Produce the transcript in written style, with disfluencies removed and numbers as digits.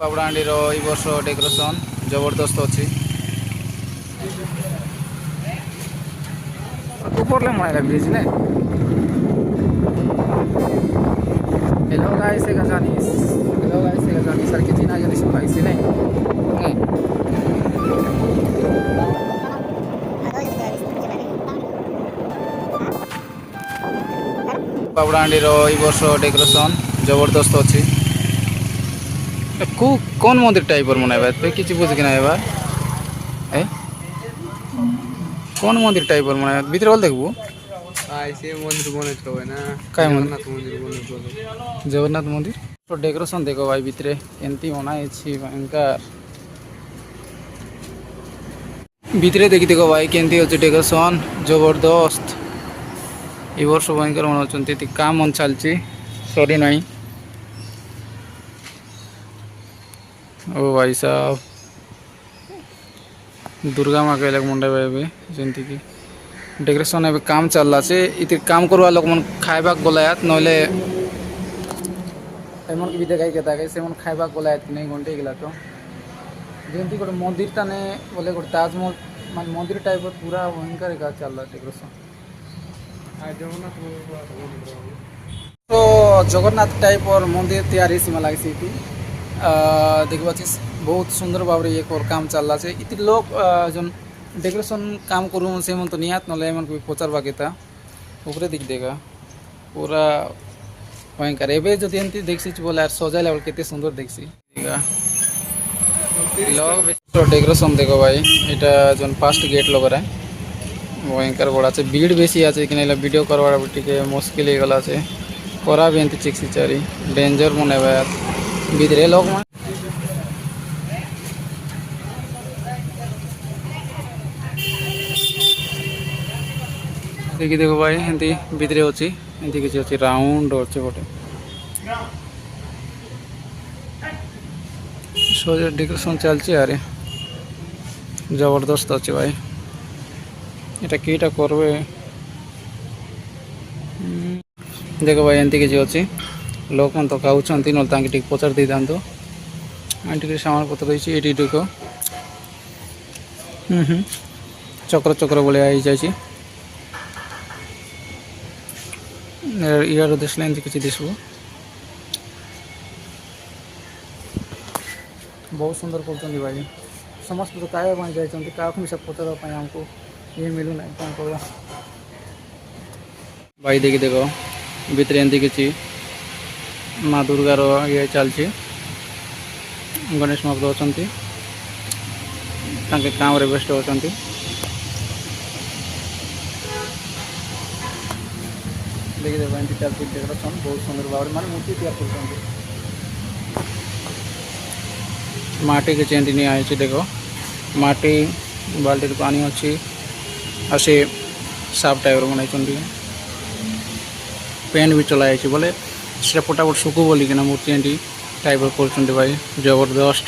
बाबुडाहांडीर ए वर्ष डेकोरेशन जबरदस्त अच्छी ऊपर मनाइला ब्रिज ने। हेलो गाइस से गजानीस, हेलो गाइस से गजानीस सर कितना जल्दी सुन पाई नहीं बाबुडाहांडीर ए वर्ष डेकोरेशन जबरदस्त अच्छी कौन मंदिर टाइप मनाइबा किसी बुझिक ना एबार ए कौन मंदिर टाइप मनाइबा भीतर गल देखबू से मंदिर बने छवे ना काय जगन्नाथ मंदिर बने छवे जगन्नाथ मंदिर तो डेकोरेशन देखो भाई भीतर एमती बनाई भयंकर भीतर देखी देखो भाई केमती अच्छे डेकोरेशन जबरदस्त ए वर्ष भयंकर मनाउछन्ती काम मन चलती सरी नहीं। ओ भाई साहब दुर्गा माँ के मंडे भाई जमती कि डेकोरेशन ए काम चलला से इति काम करवा लोक मन खाइबा गलायात नले एमन की भी देखाई के ताके से मन खाइबा गलायात कि नहीं घंटे गेला तो जमती गोटे मंदिर ताने बोले गोटे ताजमहल मान मंदिर टाइप पूरा भयंकर का चलला डेकोरेशन तो जगन्नाथ टाइप और मंदिर तैयारी सीमा लगी देखा बहुत सुंदर भाव ये काम चलला से इति लोग जो डेकोरेशन काम करूँ से मन तो निहात ना मन को पचारवा के ऊपर दिख देगा पूरा भयंकर एवं जो एमती देखी बोले यार सजाइला के सुंदर देखी लोग तो डेकोरेशन देखो भाई এটা जो फास्ट गेट लग रहा है भयंकर बड़ा से भीड़ बेसी आज कि वीडियो करवा टे मुस्किल हो गला से करा भी एमती चिक्सी चारी डेंजर मन भीतरे लोग देखी देखो भाई एमती भीतरे अच्छी एमती किसी अच्छी राउंड अच्छे गोटे डेकोरेशन चलती यार जबरदस्त अच्छे भाई এটা কিটা করবে देखो भाई एमती किसी अच्छी लोक मन तो खाऊँच ना टे पचार दे था आंटी सामान पत्र रही ये चक्र चक्र भाया हो जाए इार दिसले एमती किसी दिसबो बहुत सुंदर कर भाई समस्त तो क्या जाए क्या सब पचार हमको ये मिलू ना कौन कर भाई देखी देखो भीतर एमती किसी माँ दुर्गार ये चलती गणेश महाप्रभु अच्छा काम व्यस्त अच्छा देखी देखो एमती चलती डेकोरेशन बहुत सुंदर भाव में मूर्ति तैयार कर माटी के एमती नहीं आई देखो माटी बाल्टी पानी अच्छी आसे साफ टाइप बनाई पेन भी चलाई बोले फटाफट सुखु बोलिकिना मूर्ति एंटी टाइप कर भाई जबरदस्त।